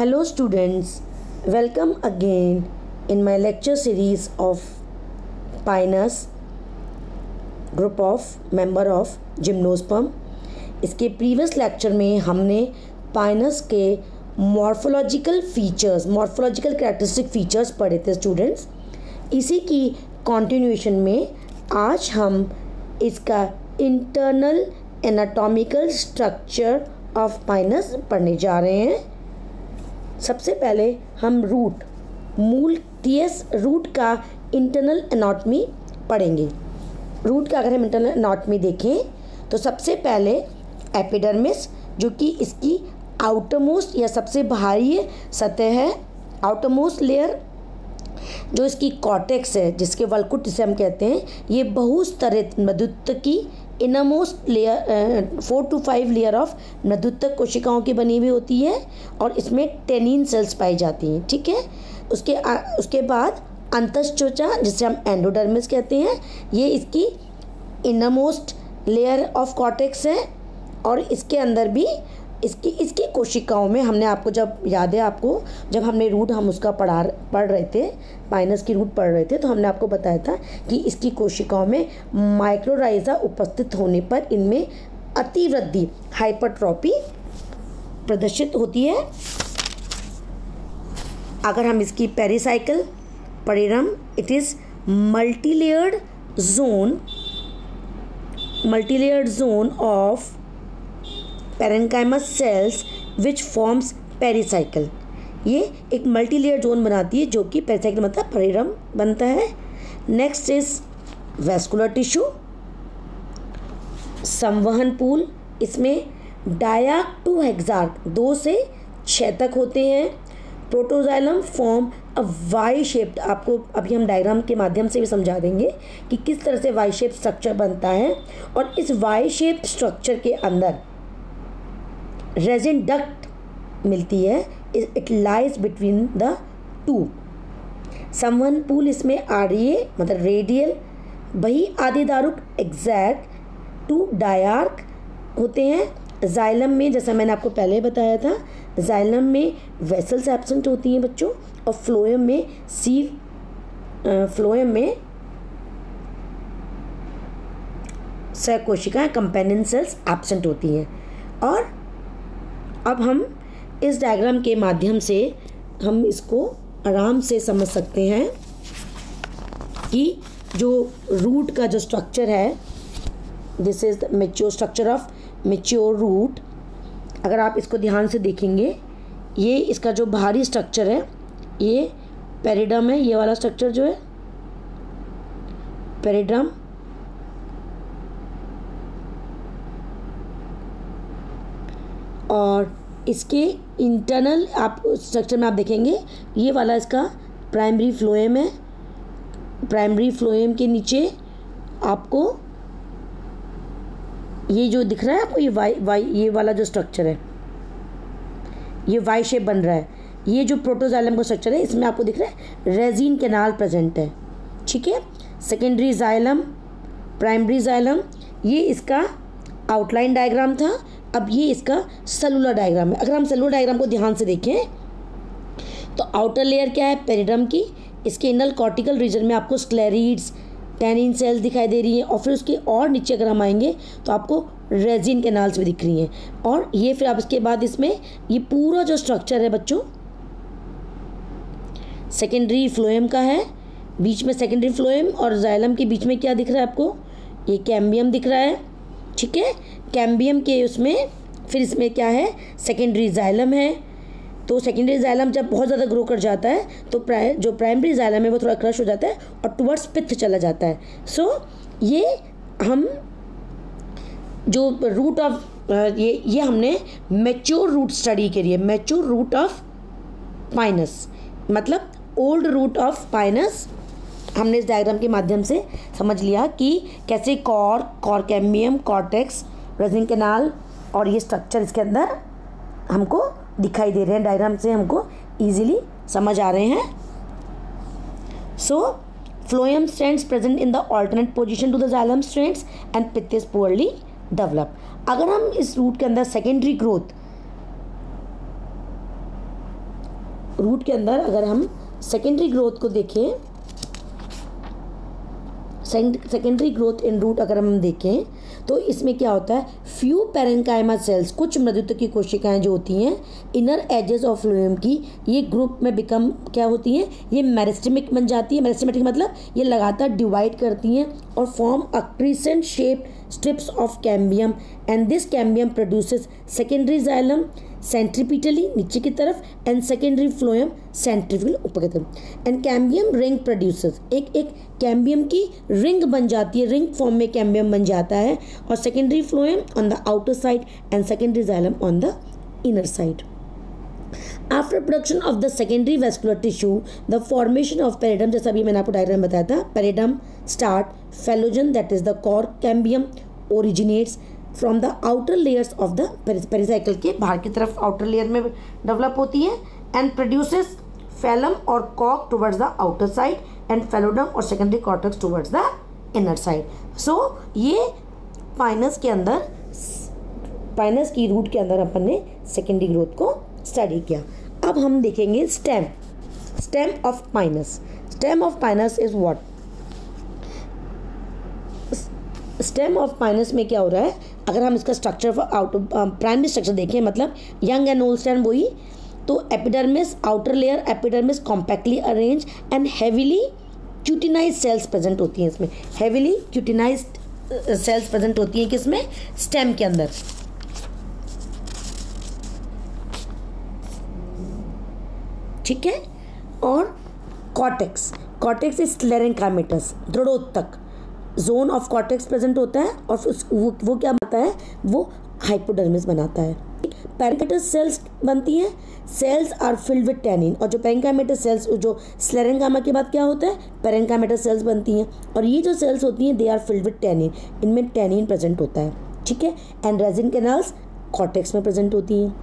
Hello students, welcome again in my lecture series of Pinus group of member of Gymnosperm। इसके previous lecture में हमने Pinus के morphological characteristic features पढ़े थे students. इसी की कॉन्टिन्यूएशन में आज हम इसका internal anatomical structure of Pinus पढ़ने जा रहे हैं। सबसे पहले हम रूट का इंटरनल एनाटॉमी पढ़ेंगे। रूट का अगर हम इंटरनल एनाटॉमी देखें तो सबसे पहले एपिडर्मिस, जो कि इसकी आउटरमोस्ट या सबसे बाहरी सतह है, आउटरमोस्ट लेयर जो इसकी कॉर्टेक्स है, जिसके वल्कुट जिसे हम कहते हैं, ये बहुस्तरित मृदुत्व की innermost layer 4 to 5 layer of मृदुत्वक कोशिकाओं की बनी हुई होती है और इसमें टेनिन सेल्स पाई जाती हैं। ठीक है, उसके बाद अंतःस्त्वचा, जिसे हम एंडोडर्मिस कहते हैं, ये इसकी इनरमोस्ट लेयर ऑफ कॉर्टेक्स है और इसके अंदर भी इसकी कोशिकाओं में हमने आपको, जब याद है आपको, जब हमने रूट हम उसका पढ़ रहे थे, पाइनस की रूट पढ़ रहे थे, तो हमने आपको बताया था कि इसकी कोशिकाओं में माइक्रोराइजा उपस्थित होने पर इनमें अतिवृद्धि हाइपरट्रॉपी प्रदर्शित होती है। अगर हम इसकी पेरिसाइकिल परिरम, it is multilayered zone of parenchymatous cells which forms pericycle. ये एक मल्टीलेयर जोन बनाती है जो कि पेरिसाइकिल मतलब परिरम बनता है। नेक्स्ट इज वैस्कुलर टिश्यू, संवहन पूल, इसमें डायार्क टू हेक्सार्क 2 से 6 तक होते हैं। Protoxylem form a y shaped, आपको अभी हम डायग्राम के माध्यम से भी समझा देंगे कि किस तरह से वाई शेप स्ट्रक्चर बनता है। और इस वाई शेप स्ट्रक्चर के अंदर रेजिन डक्ट मिलती है, it lies between the two. संवहन पूल इसमें आर्य मतलब रेडियल, वही आदिदारुक एग्जैक्ट टू डायार्क होते हैं। जाइलम में, जैसा मैंने आपको पहले बताया था, जाइलम में वेसल्स एब्सेंट होती हैं बच्चों, और फ्लोएम में सहकोशिकाएं कंपेनियन सेल्स एब्सेंट होती हैं। और अब हम इस डायग्राम के माध्यम से हम इसको आराम से समझ सकते हैं कि जो रूट का जो स्ट्रक्चर है, this is the mature structure of mature root. अगर आप इसको ध्यान से देखेंगे, ये इसका जो बाहरी स्ट्रक्चर है, ये पेरिडम है, ये वाला स्ट्रक्चर जो है पेरिडम, और इसके इंटरनल आप स्ट्रक्चर में आप देखेंगे, ये वाला इसका प्राइमरी फ्लोएम है। प्राइमरी फ्लोएम के नीचे आपको ये जो दिख रहा है आपको, ये वाला जो स्ट्रक्चर है, ये वाई शेप बन रहा है। ये जो प्रोटोजाइलम का स्ट्रक्चर है, इसमें आपको दिख रहा है रेजिन कैनाल प्रेजेंट है। ठीक है, सेकेंडरी जाइलम, प्राइमरी जाइलम, ये इसका आउटलाइन डायग्राम था। अब ये इसका सेलुलर डायग्राम है। अगर हम सेलुलर डायग्राम को ध्यान से देखें तो आउटर लेयर क्या है पेरिडम की, इसके इनर कॉर्टिकल रीजन में आपको स्क्लेरीड्स, टैनिन सेल्स दिखाई दे रही हैं, और फिर उसके और नीचे अगर हम आएंगे तो आपको रेजिन कैनाल्स भी दिख रही हैं। और ये फिर आप इसके बाद इसमें ये पूरा जो स्ट्रक्चर है बच्चों सेकेंडरी फ्लोएम का है। बीच में सेकेंडरी फ्लोएम और जाइलम के बीच में क्या दिख रहा है आपको, ये कैम्बियम दिख रहा है। ठीक है, कैम्बियम के उसमें फिर इसमें क्या है, सेकेंडरी जाइलम है। तो सेकेंडरी जाइलम जब बहुत ज़्यादा ग्रो कर जाता है तो जो प्राइमरी जाइलम है वो थोड़ा क्रश हो जाता है और टुवर्ड्स पित्त चला जाता है। सो ये हम जो रूट ऑफ ये हमने मैच्योर रूट स्टडी के लिए, मैच्योर रूट ऑफ पाइनस मतलब ओल्ड रूट ऑफ पाइनस, हमने इस डायग्राम के माध्यम से समझ लिया कि कैसे cork cambium, cortex, resin canal और ये स्ट्रक्चर इसके अंदर हमको दिखाई दे रहे हैं। डायग्राम से हमको इजीली समझ आ रहे हैं। So phloem strands present in the alternate position to the xylem strands and pith is poorly develop. अगर हम इस रूट के अंदर सेकेंडरी ग्रोथ रूट के अंदर अगर हम सेकेंडरी ग्रोथ को देखें, सेकेंडरी ग्रोथ इन रूट अगर हम देखें तो इसमें क्या होता है, फ्यू पैरेन्काइमा सेल्स, कुछ मृदुत्व की कोशिकाएं जो होती हैं इनर एजेस ऑफ फ्लोएम की, ये ग्रुप में बिकम क्या होती हैं, ये मेरिस्टेमिक बन जाती है। मेरिस्टेमिक मतलब ये लगातार डिवाइड करती हैं और form a crescent shape strips of cambium and this cambium produces secondary xylem centripetally नीचे की तरफ एंड सेकेंडरी फ्लोएम सेंट्रीफ्यूगल ऊपर की तरफ एंड कैम्बियम रिंग प्रोड्यूसेस, एक कैम्बियम की रिंग बन जाती है, रिंग फॉर्म में कैम्बियम बन जाता है और secondary phloem on the outer side and secondary xylem on the inner side. After production of the secondary vascular tissue the formation of periderm, जैसा अभी मैंने आपको डायग्राम बताया था, periderm start phellogen that is the cork cambium originates from the outer layers of the pericycle के बाहर की तरफ आउटर लेयर में डेवलप होती है एंड प्रोड्यूसेस फैलम और कॉक towards the outer side and phelloderm or secondary cortex towards the inner side. So ये Pinus के अंदर, पाइनस की रूट के अंदर अपन ने सेकेंडरी ग्रोथ को स्टडी किया। अब हम देखेंगे stem of Pinus. Stem of Pinus is what? Stem of Pinus में क्या हो रहा है, अगर हम इसका स्ट्रक्चर प्राइमरी स्ट्रक्चर देखें, मतलब यंग एंड ओल्ड स्टेम वही, तो epidermis outer layer, epidermis compactly arrange and heavily cutinize cells present होती हैं इसमें, हेवीली क्यूटिनाइज सेल्स प्रेजेंट होती हैं किसमें, स्टेम के अंदर। ठीक है, और कॉर्टेक्स इज स्क्लेरेंकाइमेटस, दृढ़ोत्तक जोन ऑफ कॉर्टेक्स प्रेजेंट होता है और वो क्या बनाता है, वो हाइपोडर्मिस बनाता है। पैरेन्काइमटस सेल्स बनती हैं, cells are filled with tannin, और जो पैरेन्काइमटस सेल्स, जो स्क्लेरेंकाइमा के बाद क्या होता है, पैरेन्काइमटस सेल्स बनती हैं और ये जो सेल्स होती हैं they are filled with tannin, इनमें टैनिन प्रेजेंट होता है। ठीक है, एंड रेजिन कैनाल्स कॉर्टेक्स में प्रेजेंट होती हैं।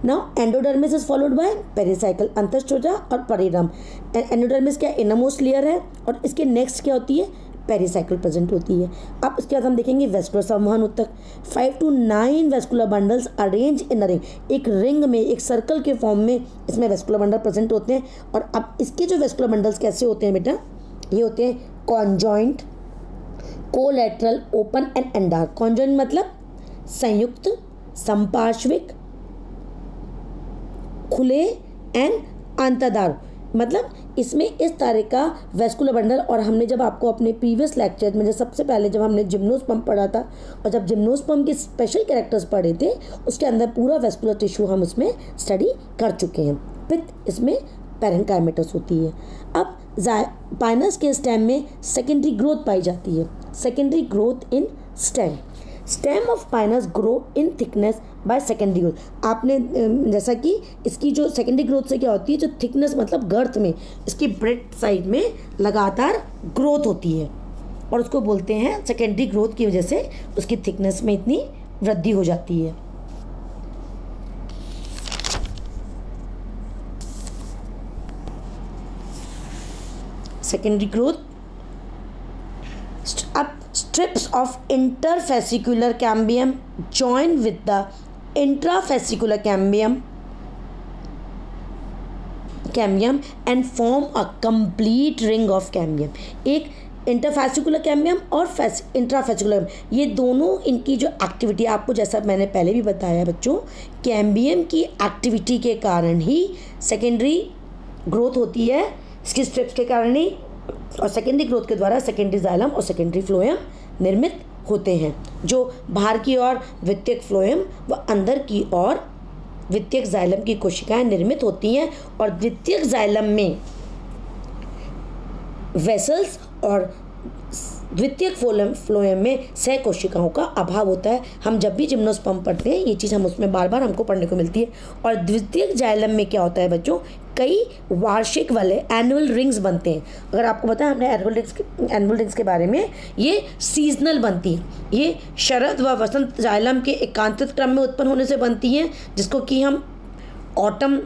Now endodermis is followed by pericycle, अंतःस्त्रोजा और परिरम। एंडोडर्मिस क्या इनरमोस्ट लेयर है और इसके नेक्स्ट क्या होती है, पेरिसाइकल प्रेजेंट होती है। अब इसके बाद हम देखेंगे वेस्कुलर संवहन ऊतक। 5 to 9 vascular bundles arrange in a ring, एक रिंग में, एक सर्कल के फॉर्म में इसमें वेस्कुलर बंडल प्रेजेंट होते हैं। और अब इसके जो वेस्कुलर बंडल्स कैसे होते हैं बेटा, ये होते हैं conjoint, collateral, open and एंडार्क। Conjoint मतलब संयुक्त, संपार्श्विक, खुले एंड अंतःधार, मतलब इसमें इस तरह का वेस्कुलर बंडल। और हमने जब आपको अपने प्रीवियस लेक्चर में, सबसे पहले जब हमने जिम्नोस्पर्म पढ़ा था और जब जिम्नोस्पर्म के स्पेशल कैरेक्टर्स पढ़े थे, उसके अंदर पूरा वेस्कुलर टिश्यू हम उसमें स्टडी कर चुके हैं। पित्त इसमें पैरेन्काइमेटस होती है। अब पाइनस के स्टेम में सेकेंडरी ग्रोथ पाई जाती है, secondary growth in stem. Stem of Pinus grow in thickness by secondary growth. आपने जैसा कि इसकी जो सेकेंडरी ग्रोथ से क्या होती है, जो थिकनेस मतलब गर्थ में, इसकी ब्रेड साइड में लगातार ग्रोथ होती है और उसको बोलते हैं सेकेंडरी ग्रोथ की वजह से उसकी थिकनेस में इतनी वृद्धि हो जाती है। Secondary growth. अब strips of interfascicular cambium join with the intrafascicular cambium and form a complete ring of cambium। एक इंटरफैसिकुलर कैम्बियम और इंट्राफैसिकुलर, ये दोनों इनकी जो एक्टिविटी, आपको जैसा मैंने पहले भी बताया बच्चों, कैम्बियम की एक्टिविटी के कारण ही सेकेंडरी ग्रोथ होती है, इसकी स्ट्रिप्स के कारण ही, और सेकेंडरी ग्रोथ के द्वारा सेकेंडरी जाइलम और सेकेंडरी फ्लोएम निर्मित होते हैं। जो बाहर की ओर वित्तीयक फ्लोएम व अंदर की ओर वित्तीयक जाइलम की कोशिकाएं निर्मित होती हैं और द्वितीयक जाइलम में वेसल्स और द्वितीयक फ्लोएम में सह कोशिकाओं का अभाव होता है। हम जब भी जिम्नोस्पर्म पढ़ते हैं ये चीज़ हम उसमें बार बार हमको पढ़ने को मिलती है। और द्वितीयक जाइलम में क्या होता है बच्चों, कई वार्षिक वाले एनुअल रिंग्स बनते हैं। अगर आपको पता है हमने एनुअल रिंग्स के बारे में, ये सीजनल बनती हैं, ये शरद व वसंत जाइलम के एकांतरित क्रम में उत्पन्न होने से बनती हैं, जिसको कि हम ऑटम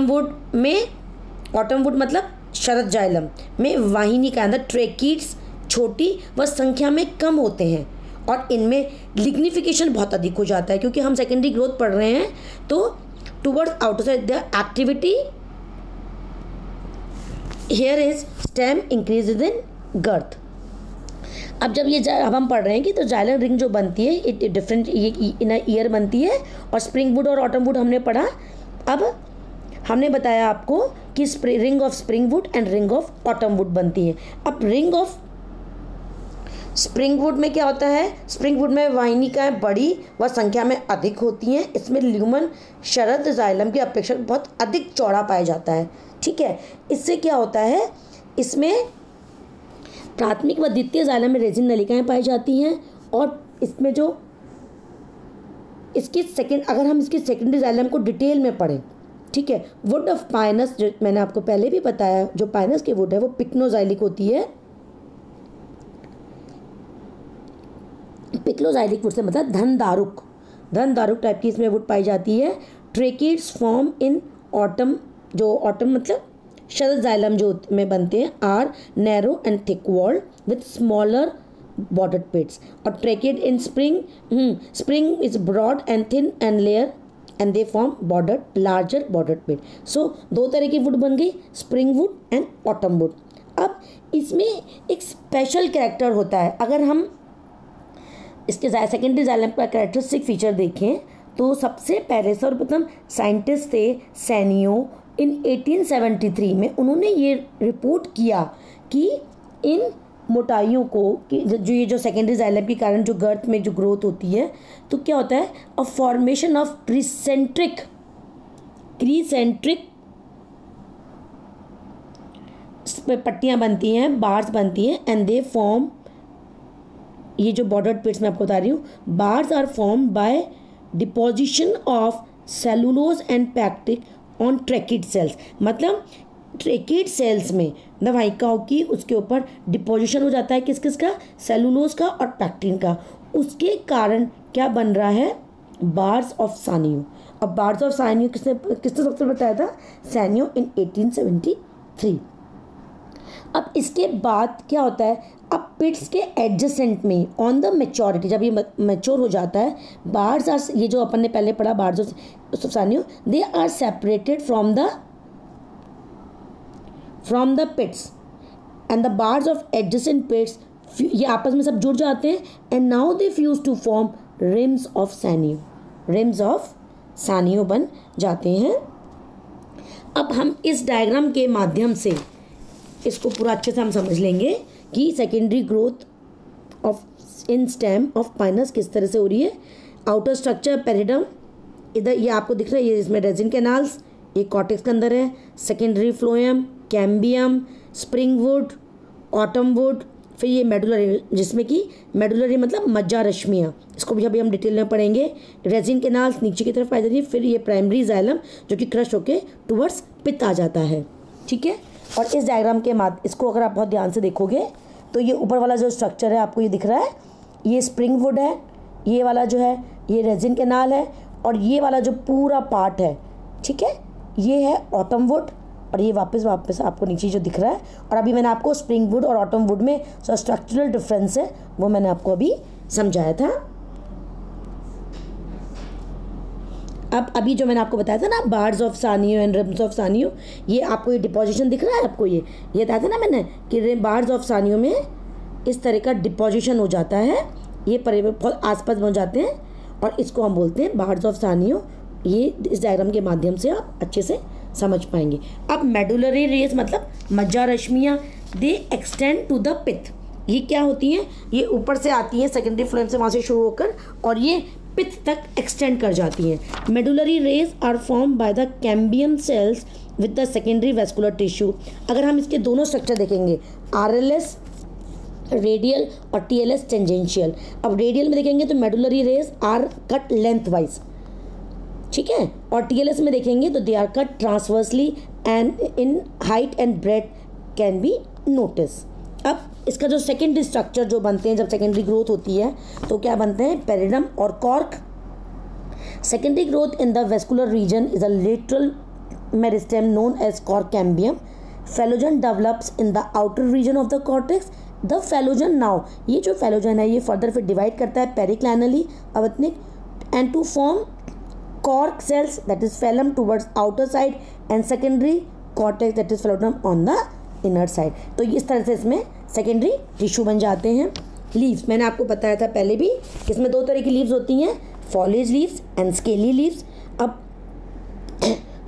वुड मतलब शरद जाइलम में वाहिनी के अंदर ट्रेकीड्स छोटी व संख्या में कम होते हैं और इनमें लिग्निफिकेशन बहुत अधिक हो जाता है। क्योंकि हम सेकेंडरी ग्रोथ पढ़ रहे हैं तो towards outer side the activity here is stem increases in girth. अब जब ये अब हम पढ़ रहे हैं कि तो जाइलम रिंग जो बनती है इट डिफरेंट ये इन ईयर बनती है, और स्प्रिंग वुड और ऑटम वुड हमने पढ़ा। अब हमने बताया आपको कि ring of spring wood and ring of autumn would बनती है। अब रिंग ऑफ स्प्रिंग वुड में क्या होता है, स्प्रिंग वुड में वाहिनिकाएं बड़ी व संख्या में अधिक होती हैं। इसमें ल्यूमन शरद जाइलम की अपेक्षा बहुत अधिक चौड़ा पाया जाता है। ठीक है, इससे क्या होता है, इसमें प्राथमिक व द्वितीय जाइलम में रेजिन नलिकाएं पाई जाती हैं, और इसमें जो इसकी अगर हम इसकी सेकेंडरी जाइलम को डिटेल में पढ़ें, ठीक है, वुड ऑफ पाइनस जो मैंने आपको पहले भी बताया, जो पाइनस की वुड है वो पिक्नोजाइलिक होती है। पिक्नोजाइलिक वुड से मतलब धनदारुक टाइप की इसमें वुड पाई जाती है। ट्रेकिड्स फॉर्म इन ऑटम, जो ऑटम मतलब शरद जाइलम जो में बनते हैं, are narrow and thick walled with smaller bordered pits, और tracheid in spring is broad and thin and layer and they form bordered larger bordered pit. So दो तरह की वुड बन गई, spring wood and autumn wood. अब इसमें एक special character होता है। अगर हम इसके सेकेंडरी जाइलम का कैरेक्टरिस्टिक फीचर देखें तो सबसे पहले सर्वप्रथम साइंटिस्ट थे सैनियो इन 1873 में। उन्होंने ये रिपोर्ट किया कि इन मोटाइयों को कि जो ये जो सेकेंडरी जाइलम के कारण जो गर्थ में जो ग्रोथ होती है, तो क्या होता है, अ फॉर्मेशन ऑफ क्रीसेंट्रिक पट्टियाँ बनती हैं, बार्स बनती हैं, एंड दे फॉर्म, ये जो बॉर्डर्ड पिट्स मैं आपको बता रही हूँ, bars are form by deposition of cellulose and pectic on tracheid cells. मतलब ट्रैकिड सेल्स में नवाइकाओं की उसके ऊपर डिपोजिशन हो जाता है किस किस का, सेलुलोज का और पैक्टिन का। उसके कारण क्या बन रहा है, बार्स ऑफ सानियो। अब बार्स ऑफ सानियो किसने सबसे बताया था, सैनियो इन 1873। अब इसके बाद क्या होता है, अब पिट्स के एडजेसेंट में ऑन द मेच्योरिटी, जब ये मैच्योर हो जाता है, बार्स आर, ये जो अपन ने पहले पढ़ा bars of Sanio, they are separated from the pits and the bars of adjacent pits, ये आपस में सब जुड़ जाते हैं, and now they fuse to form rims of Sanio बन जाते हैं। अब हम इस डायग्राम के माध्यम से इसको पूरा अच्छे से हम समझ लेंगे कि secondary growth of in stem of Pinus किस तरह से हो रही है। आउटर स्ट्रक्चर पेरिडम, इधर ये आपको दिख रहा है, ये इसमें रेजिन कैनाल्स, ये कॉर्टेक्स के अंदर है। Secondary phloem, cambium, spring would, autumn would, फिर ये मेडुलरी, जिसमें कि मेडुलरी मतलब मज्जा रश्मियाँ, इसको भी अभी हम डिटेल में पढ़ेंगे। रेजिन कैनाल्स नीचे की तरफ पाई जाती है। फिर ये प्राइमरी जाइलम जो कि क्रश होके टुवर्ड्स पित्त आ जाता है। ठीक है, और इस डायग्राम के इसको अगर आप बहुत ध्यान से देखोगे तो ये ऊपर वाला जो स्ट्रक्चर है आपको ये दिख रहा है, ये स्प्रिंग वुड है, ये वाला जो है ये रेजिन कैनाल है, और ये वाला जो पूरा पार्ट है, ठीक है, ये है ऑटम वुड, और ये वापस आपको नीचे जो दिख रहा है। और अभी मैंने आपको स्प्रिंग वुड और ऑटम वुड में जो स्ट्रक्चरल डिफरेंस है वो मैंने आपको अभी समझाया था। अब अभी जो मैंने आपको बताया था ना, bars of Sanio and rims of Sanio, ये आपको ये डिपोजिशन दिख रहा है, आपको ये बताया था ना मैंने कि बार्स ऑफ सानियो में इस तरह का डिपोजिशन हो जाता है, ये बहुत आसपास हो जाते हैं, और इसको हम बोलते हैं बार्स ऑफ सानियो। ये इस डायग्राम के माध्यम से आप अच्छे से समझ पाएंगे। अब मेडुलरी रेस मतलब मज्जा रश्मियाँ, दे एक्सटेंड टू द पित्त। ये क्या होती हैं, ये ऊपर से आती हैं सेकेंडरी फ्लोएम से, वहाँ से शुरू होकर और ये पित्त तक एक्सटेंड कर जाती हैं। Medullary rays are form by the cambium cells with the secondary vascular tissue. अगर हम इसके दोनों स्ट्रक्चर देखेंगे, आरएलएस रेडियल और टीएलएस टेंजेंशियल। अब रेडियल में देखेंगे तो medullary rays are cut lengthwise, ठीक है, और टीएलएस में देखेंगे तो they are cut transversely and in height and breadth can be notice. अब इसका जो सेकेंडरी स्ट्रक्चर जो बनते हैं जब सेकेंडरी ग्रोथ होती है तो क्या बनते हैं, पेरिडम और cork. Secondary growth in the vascular region is a lateral meristem known as cork cambium. Phellogen develops in the outer region of the cortex. The phellogen now, ये जो फेलोजन है ये फर्दर फिर डिवाइड करता है periclinally अवतनिक and to form cork cells, that is phloem towards outer side, and secondary cortex, that is phloem on the inner side. तो इस तरह से इसमें सेकेंडरी टिश्यू बन जाते हैं. लीव्स मैंने आपको बताया था पहले भी, इसमें दो तरह की लीव्स होती हैं, फॉलेज लीव्स एंड स्केली लीव्स. अब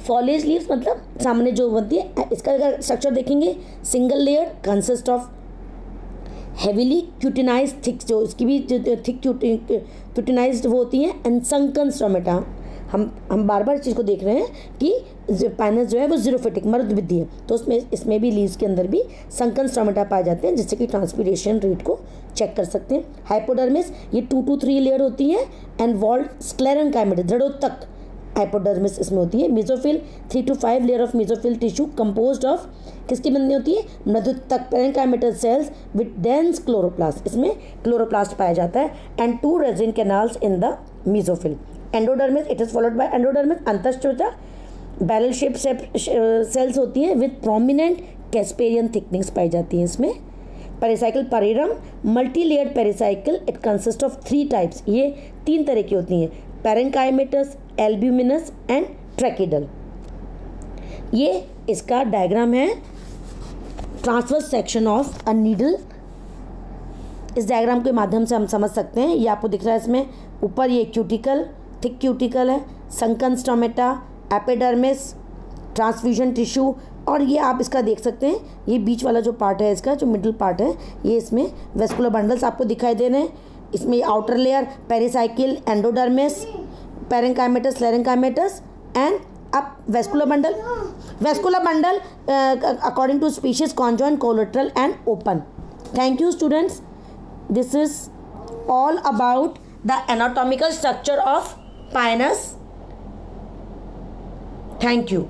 फॉलेज लीव्स मतलब सामने जो बनती है, इसका अगर स्ट्रक्चर देखेंगे, single layer consist of heavily cutinize thick, जो इसकी भी थिक क्यूटिनाइज्ड वो होती हैं, एंड संकन स्टोमेटा. हम बार बार इस चीज़ को देख रहे हैं कि पाइनस जो है वो जीरोफिटिक मर्द विधि है, तो इसमें भी लीव्स के अंदर भी संकन स्टोमेटा पाए जाते हैं, जिससे कि ट्रांसपीरेशन रेट को चेक कर सकते हैं. हाइपोडर्मिस ये 2 to 3 लेयर होती है, एंड वॉल्ड स्क्लेरेनकाइमेटिस जड़ोतक हाइपोडर्मिस इसमें होती है. Mesophyll 3 to 5 layer of mesophyll tissue composed of किसकी बनी होती है, मृदुतक parenchymatous cells with dense chloroplast, इसमें क्लोरोप्लास्ट पाया जाता है, and 2 resin canals in the mesophyll. Endodermis it is followed by endodermis अंतःस्त्रोता बैरल शेप सेल्स होती हैं विद प्रोमिनेंट कैस्पेरियन थिकनिंग्स पाई जाती हैं इसमें. पेरिसाइकिल पेरिरम multi layered pericycle, it consist of 3 types, ये 3 तरह की होती हैं, पेरेनकाइमेटस, एल्ब्यूमिनस एंड ट्रैकिडल. ये इसका डायग्राम है, transverse section of a needle. इस डायग्राम के माध्यम से हम समझ सकते हैं, ये आपको दिख रहा है इसमें ऊपर ये क्यूटिकल, थिक क्यूटिकल है, sunken stomata, epidermis, transfusion tissue, और ये आप इसका देख सकते हैं, ये बीच वाला जो पार्ट है इसका, जो मिडिल पार्ट है, ये इसमें वेस्कुलर बंडल्स आपको दिखाई दे रहे हैं. इसमें outer layer pericycle, endodermis, parenchymatous, sclerenchymatous, and अब vascular bundle according to species conjoint, collateral and open. Thank you students, this is all about the anatomical structure of Pinus. Thank you.